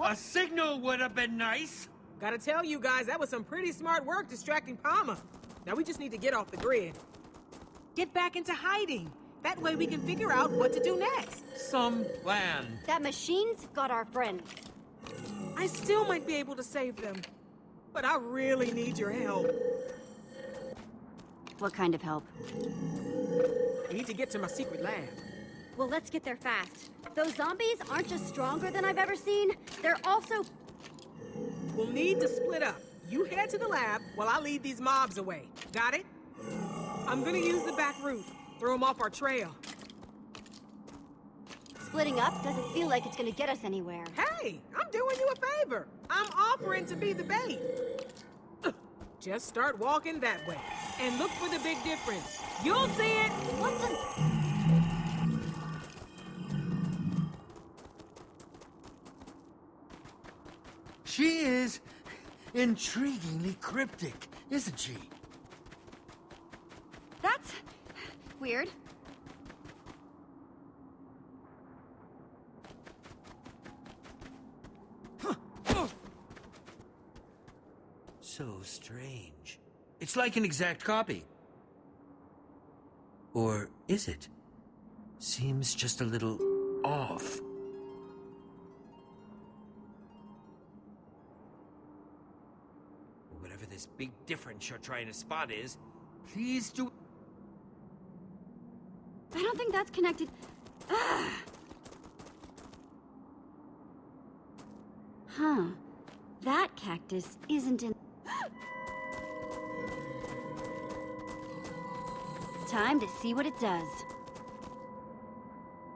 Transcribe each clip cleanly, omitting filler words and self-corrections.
A signal would have been nice. Gotta tell you guys, that was some pretty smart work distracting Palmer. Now we just need to get off the grid. Get back into hiding. That way we can figure out what to do next. Some plan. That machine's got our friends. I still might be able to save them. But I really need your help. What kind of help? I need to get to my secret lab. Well, let's get there fast. Those zombies aren't just stronger than I've ever seen. They're also... We'll need to split up. You head to the lab while I lead these mobs away. Got it? I'm gonna use the back route. Throw them off our trail. Splitting up doesn't feel like it's gonna get us anywhere. Hey, I'm doing you a favor. I'm offering to be the bait. Just start walking that way. And look for the big difference. You'll see it. What the... She is intriguingly cryptic, isn't she? That's... weird. So strange. It's like an exact copy. Or is it? Seems just a little off. Whatever this big difference you're trying to spot is, please do... I don't think that's connected. Ugh. Huh. That cactus isn't in... Time to see what it does.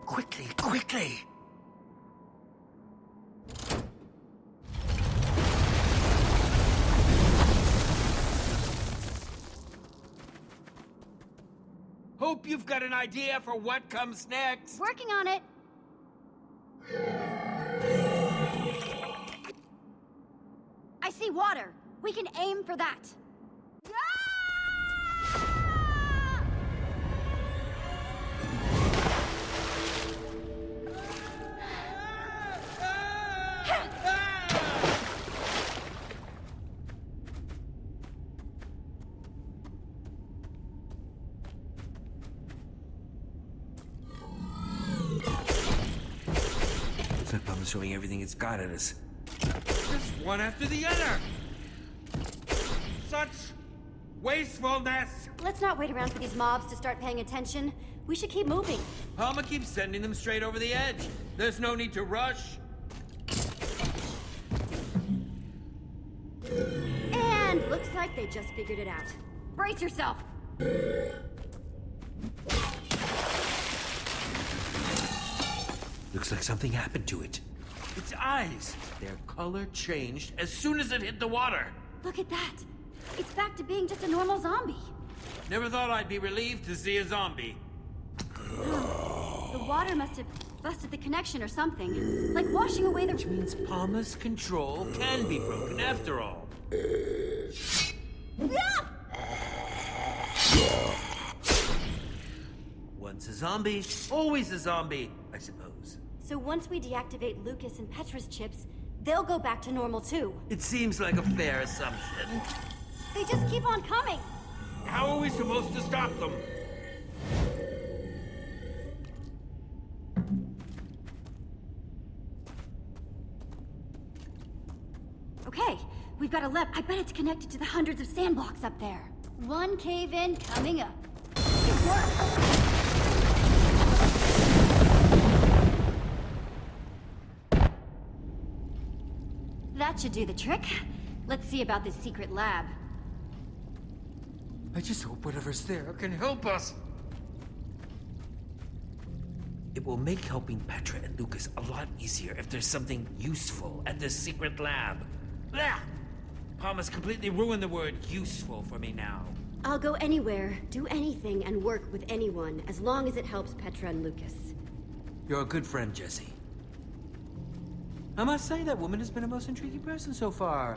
Quickly, quickly! Hope you've got an idea for what comes next. Working on it. I see water. We can aim for that. Looks like Palmer's throwing everything it's got at us. Just one after the other! Such wastefulness! Let's not wait around for these mobs to start paying attention. We should keep moving. Palmer keeps sending them straight over the edge. There's no need to rush. And looks like they just figured it out. Brace yourself. Looks like something happened to it. Its eyes, their color changed as soon as it hit the water. Look at that. It's back to being just a normal zombie. Never thought I'd be relieved to see a zombie. The water must have busted the connection or something. Like washing away the... Which means Palmer's control can be broken after all. Ah! Once a zombie, always a zombie, I suppose. So once we deactivate Lucas and Petra's chips, they'll go back to normal too. It seems like a fair assumption. They just keep on coming. How are we supposed to stop them? Okay, we've got a left. I bet it's connected to the hundreds of sand blocks up there. One cave-in coming up. It worked! That should do the trick. Let's see about this secret lab. I just hope whatever's there can help us. It will make helping Petra and Lucas a lot easier if there's something useful at this secret lab. Blah! Palmer's completely ruined the word useful for me now. I'll go anywhere, do anything, and work with anyone, as long as it helps Petra and Lucas. You're a good friend, Jesse. I must say that woman has been a most intriguing person so far.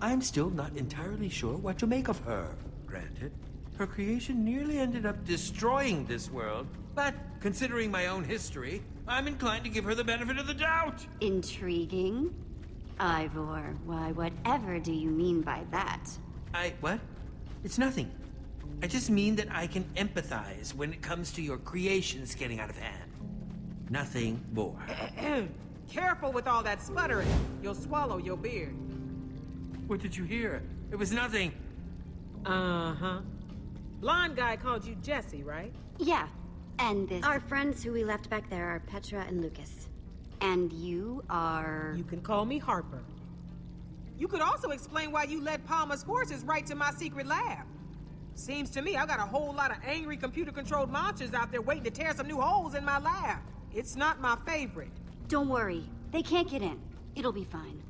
I'm still not entirely sure what to make of her. Granted, her creation nearly ended up destroying this world, but considering my own history, I'm inclined to give her the benefit of the doubt. Intriguing. Ivor, why, whatever do you mean by that? What? It's nothing. I just mean that I can empathize when it comes to your creations getting out of hand. Nothing more. Careful with all that sputtering. You'll swallow your beard. What did you hear? It was nothing. Uh-huh. Blonde guy called you Jesse, right? Yeah, and this... Our friends who we left back there are Petra and Lucas. And you are... You can call me Harper. You could also explain why you led Palmer's forces right to my secret lab. Seems to me I got a whole lot of angry computer-controlled monsters out there waiting to tear some new holes in my lab. It's not my favorite. Don't worry. They can't get in. It'll be fine.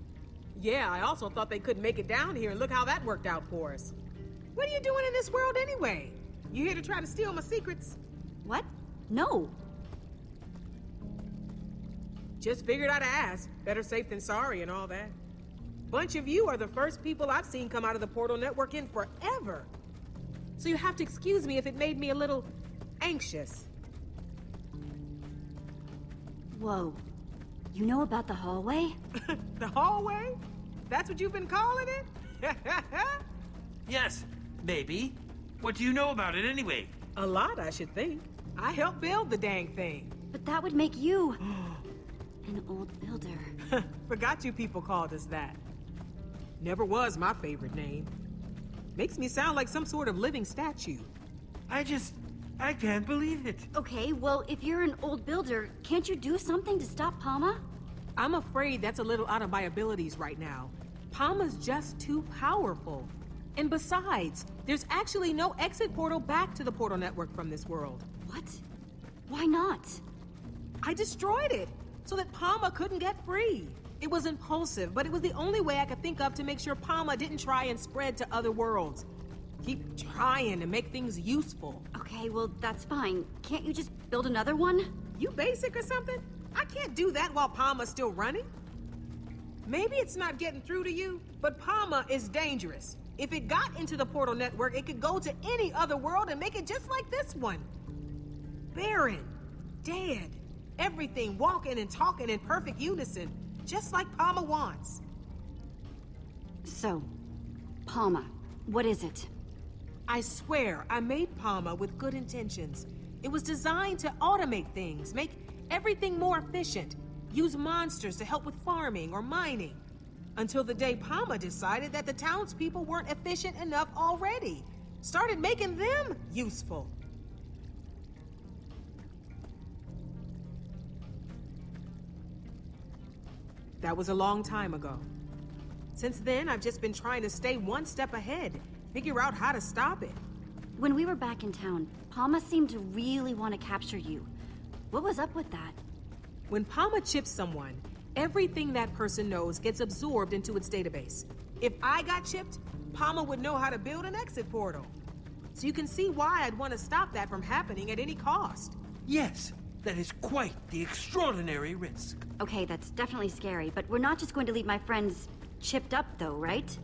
Yeah, I also thought they couldn't make it down here, and look how that worked out for us. What are you doing in this world anyway? You here to try to steal my secrets? What? No. Just figured I'd ask. Better safe than sorry and all that. Bunch of you are the first people I've seen come out of the Portal Network in forever. So you have to excuse me if it made me a little anxious. Whoa. You know about the hallway? The hallway? That's what you've been calling it? Yes, maybe. What do you know about it anyway? A lot, I should think. I helped build the dang thing. But that would make you... an old builder. Forgot you people called us that. Never was my favorite name. Makes me sound like some sort of living statue. I can't believe it. Okay, well, if you're an old builder, can't you do something to stop Palma? I'm afraid that's a little out of my abilities right now. Palma's just too powerful. And besides, there's actually no exit portal back to the Portal Network from this world. What? Why not? I destroyed it so that Palma couldn't get free. It was impulsive, but it was the only way I could think of to make sure Palma didn't try and spread to other worlds. Keep trying to make things useful. Okay, well, that's fine. Can't you just build another one? You basic or something? I can't do that while Palma's still running. Maybe it's not getting through to you, but Palma is dangerous. If it got into the Portal Network, it could go to any other world and make it just like this one. Barren, dead, everything walking and talking in perfect unison, just like Palma wants. So, Palma, what is it? I swear, I made Palma with good intentions. It was designed to automate things, make everything more efficient, use monsters to help with farming or mining. Until the day Palma decided that the townspeople weren't efficient enough already. Started making them useful. That was a long time ago. Since then, I've just been trying to stay one step ahead, figure out how to stop it. When we were back in town, Palma seemed to really want to capture you. What was up with that? When Palma chips someone, everything that person knows gets absorbed into its database. If I got chipped, Palma would know how to build an exit portal. So you can see why I'd want to stop that from happening at any cost. Yes, that is quite the extraordinary risk. Okay, that's definitely scary, but we're not just going to leave my friends chipped up though, right?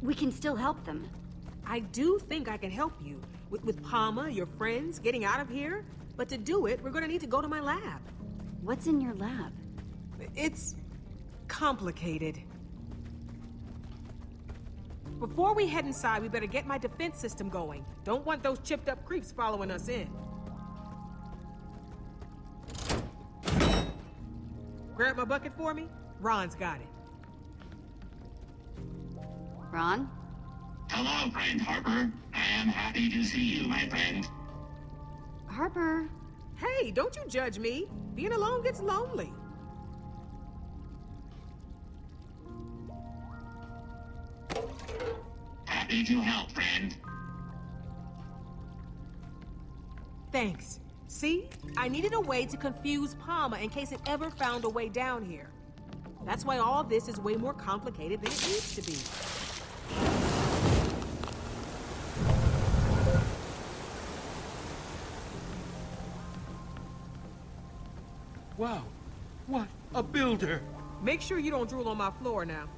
We can still help them. I do think I can help you. With Palma, your friends, getting out of here. But to do it, we're gonna need to go to my lab. What's in your lab? It's complicated. Before we head inside, we better get my defense system going. Don't want those chipped up creeps following us in. Grab my bucket for me? Ron's got it. Ron? Hello, friend Harper. I am happy to see you, my friend. Harper? Hey, don't you judge me. Being alone gets lonely. Happy to help, friend. Thanks. See? I needed a way to confuse Palma in case it ever found a way down here. That's why all this is way more complicated than it needs to be. Wow, what a builder! Make sure you don't drool on my floor now.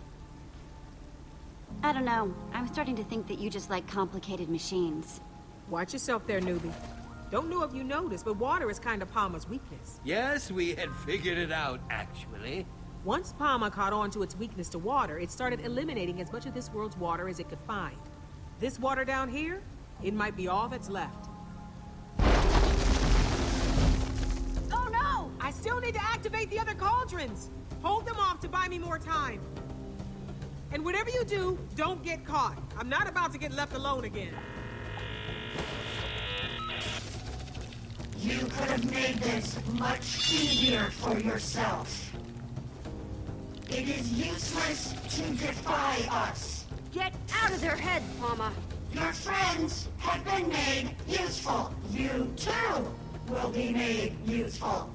I don't know. I'm starting to think that you just like complicated machines. Watch yourself there, newbie. Don't know if you noticed, but water is kind of Palmer's weakness. Yes, we had figured it out, actually. Once Palmer caught on to its weakness to water, it started eliminating as much of this world's water as it could find. This water down here, it might be all that's left. Oh no! I still need to activate the other cauldrons. Hold them off to buy me more time. And whatever you do, don't get caught. I'm not about to get left alone again. You could have made this much easier for yourself. It is useless to defy us. Get out of their heads, Palmer. Your friends have been made useful. You, too, will be made useful.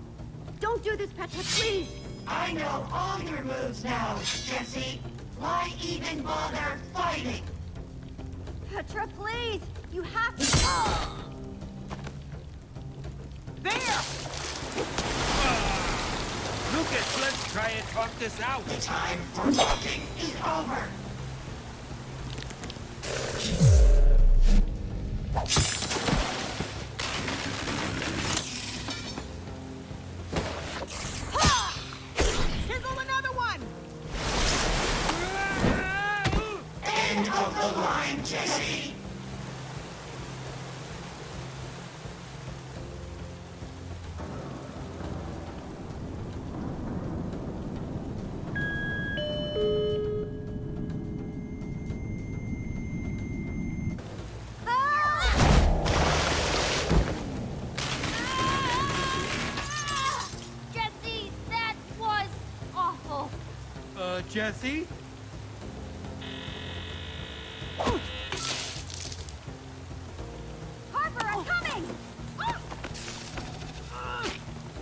Don't do this, Petra, please! I know all your moves now, Jesse. Why even bother fighting? Petra, please! You have to... Oh! There! Lucas, let's try and talk this out. The time for talking is over. Here goes another one! End of the line, Jesse. Jesse, that was awful. Jesse? Harper, I'm coming!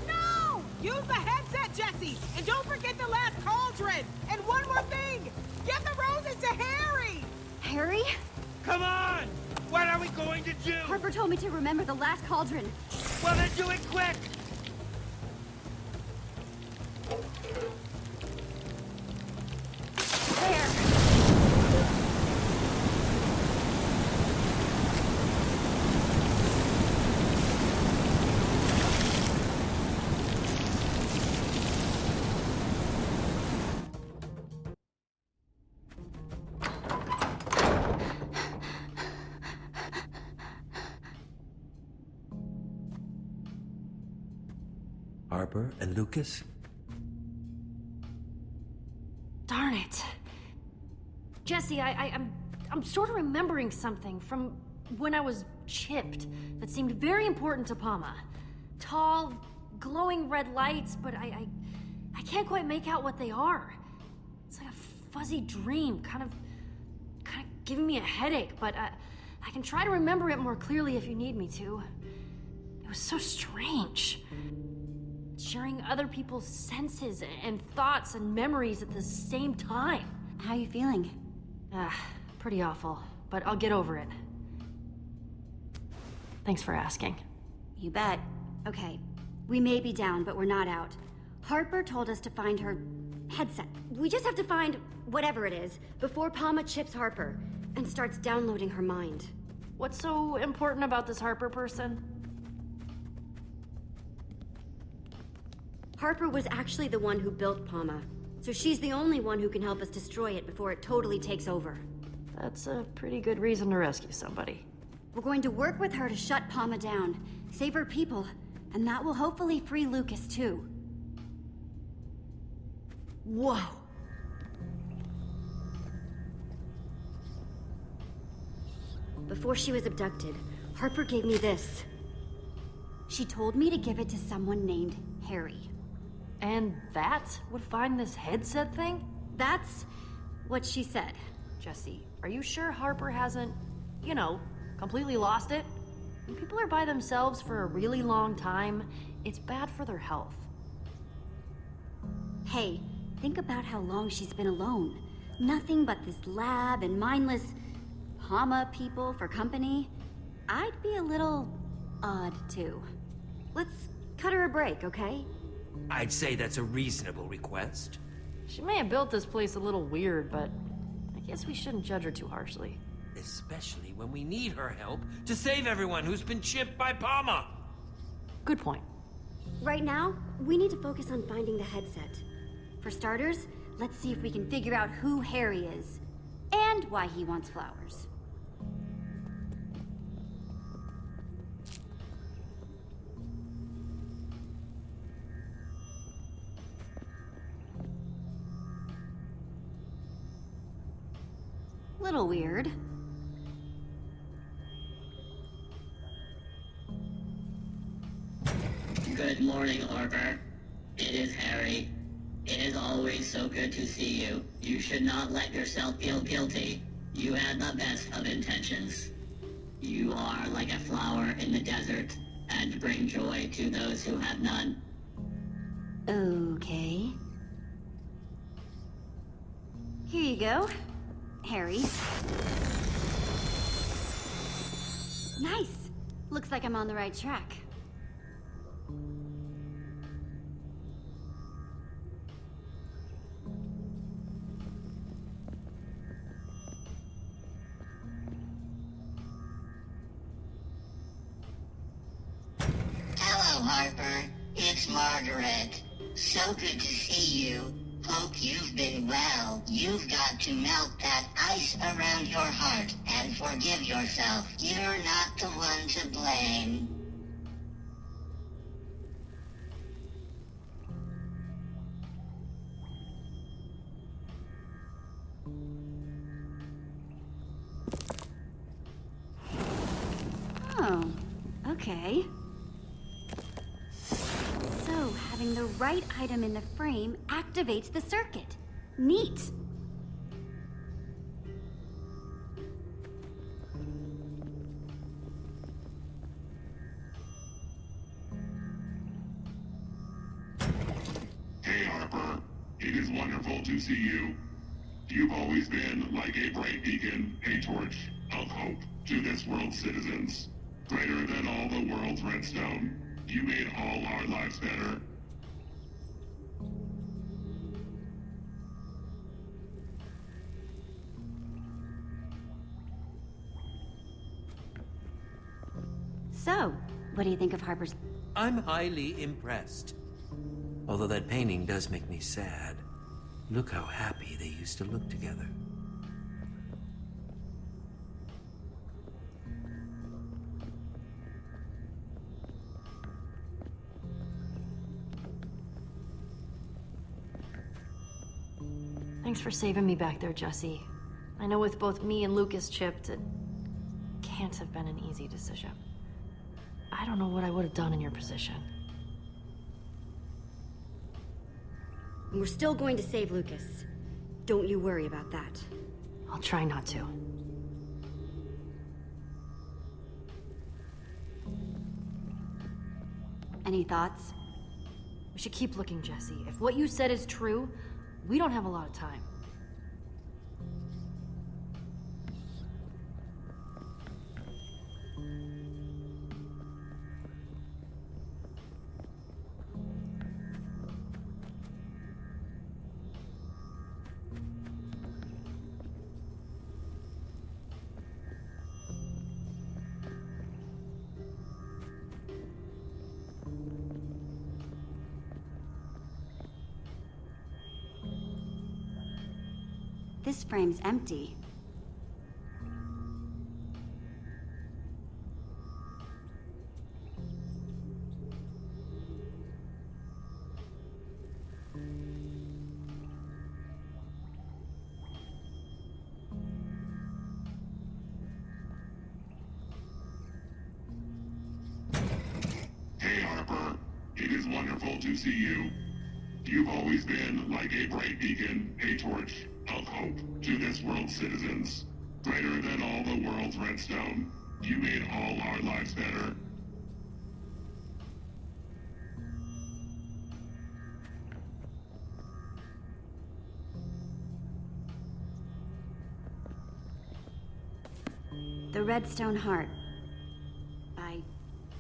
No! Use the headset, Jesse! And don't forget the last cauldron! And one more thing! Get the roses to Harry! Harry? Come on! What are we going to do? Harper told me to remember the last cauldron. Well, then do it quick! There. Harper and Lucas? Darn it. Jesse, I'm sort of remembering something from when I was chipped that seemed very important to Palma. Tall, glowing red lights, but I can't quite make out what they are. It's like a fuzzy dream, kind of giving me a headache, but I can try to remember it more clearly if you need me to. It was so strange. Sharing other people's senses and thoughts and memories at the same time. How you feeling? Pretty awful, but I'll get over it. Thanks for asking. You bet. Okay, we may be down, but we're not out. Harper told us to find her headset. We just have to find whatever it is before Palma chips Harper and starts downloading her mind. What's so important about this Harper person? Harper was actually the one who built Palma, so she's the only one who can help us destroy it before it totally takes over. That's a pretty good reason to rescue somebody. We're going to work with her to shut Palma down, save her people, and that will hopefully free Lucas too. Whoa! Before she was abducted, Harper gave me this. She told me to give it to someone named Harry. And that would find this headset thing? That's what she said. Jesse, are you sure Harper hasn't, you know, completely lost it? When people are by themselves for a really long time, it's bad for their health. Hey, think about how long she's been alone. Nothing but this lab and mindless Palma people for company. I'd be a little odd, too. Let's cut her a break, okay? I'd say that's a reasonable request. She may have built this place a little weird, but I guess we shouldn't judge her too harshly. Especially when we need her help to save everyone who's been chipped by Palma. Good point. Right now, we need to focus on finding the headset. For starters, let's see if we can figure out who Harry is, and why he wants flowers. Little weird. Good morning, Harper. It is Harry. It is always so good to see you. You should not let yourself feel guilty. You had the best of intentions. You are like a flower in the desert, and bring joy to those who have none. Okay. Here you go, Harry. Nice. Looks like I'm on the right track. Hello, Harper. It's Margaret. So good to see you. Hope you've been well. You've got to melt that ice around your heart and forgive yourself. You're not the one to blame. Oh, okay. So, having the right item in the frame activates the circuit. Neat. Hey, Harper. It is wonderful to see you. You've always been like a bright beacon, a torch of hope to this world's citizens. Greater than all the world's redstone. You made all our lives better. So, what do you think of Harper's... I'm highly impressed. Although that painting does make me sad. Look how happy they used to look together. Thanks for saving me back there, Jesse. I know with both me and Lucas chipped, it can't have been an easy decision. I don't know what I would have done in your position. We're still going to save Lucas. Don't you worry about that. I'll try not to. Any thoughts? We should keep looking, Jesse. If what you said is true, we don't have a lot of time. This frame's empty. Hey, Harper. It is wonderful to see you. You've always been like a bright beacon, a torch of hope to this world's citizens. Greater than all the world's redstone. You made all our lives better. The Redstone Heart. By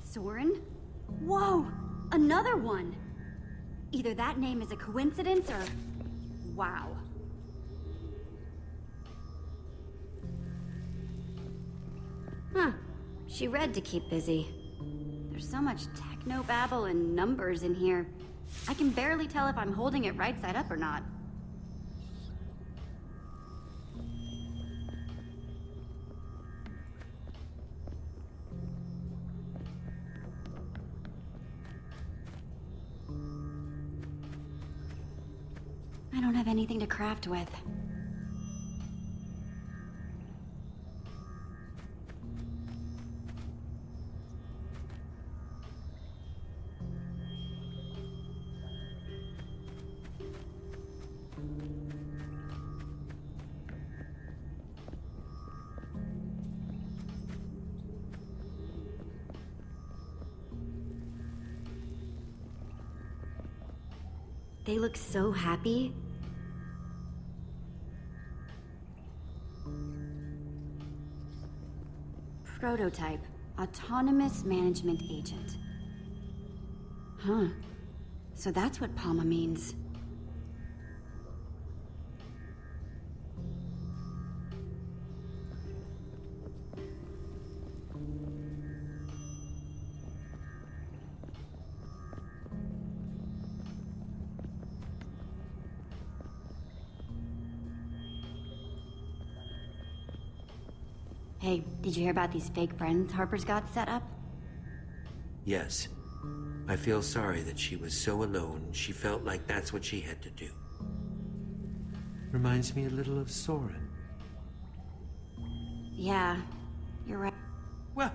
Soren? Whoa! Another one! Either that name is a coincidence or... Wow. Huh. She read to keep busy. There's so much techno-babble and numbers in here. I can barely tell if I'm holding it right side up or not. I don't have anything to craft with. They look so happy. Prototype, autonomous management agent. Huh. So that's what PAMA means. Hey, did you hear about these fake friends Harper's got set up? Yes. I feel sorry that she was so alone, she felt like that's what she had to do. Reminds me a little of Soren. Yeah, you're right. Well,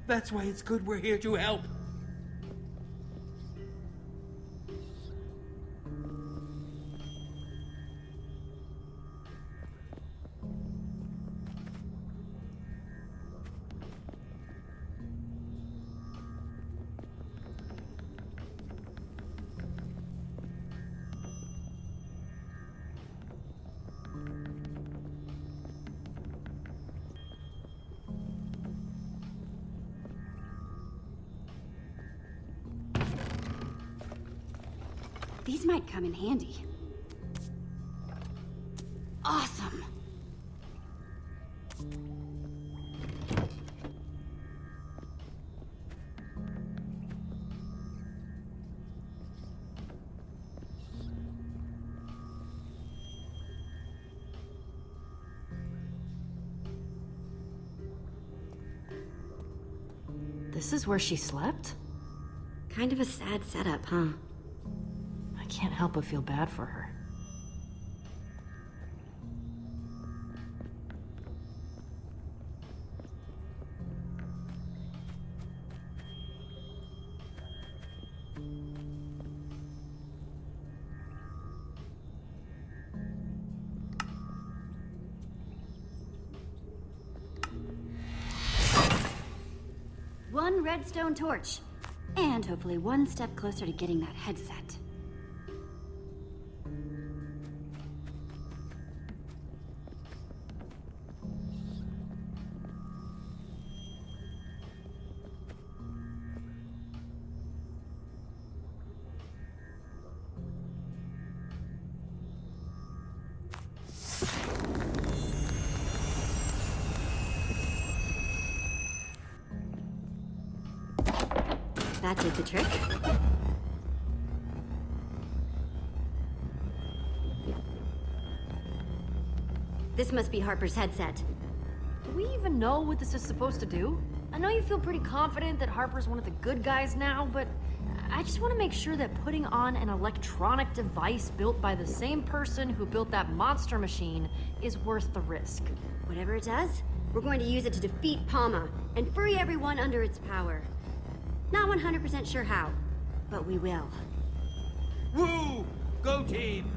that's why it's good we're here to help. These might come in handy. Awesome! This is where she slept? Kind of a sad setup, huh? I can't help but feel bad for her. One redstone torch. And hopefully one step closer to getting that headset. That did the trick. This must be Harper's headset. Do we even know what this is supposed to do? I know you feel pretty confident that Harper's one of the good guys now, but I just want to make sure that putting on an electronic device built by the same person who built that monster machine is worth the risk. Whatever it does, we're going to use it to defeat PAMA and free everyone under its power. Not 100% sure how, but we will. Woo! Go team!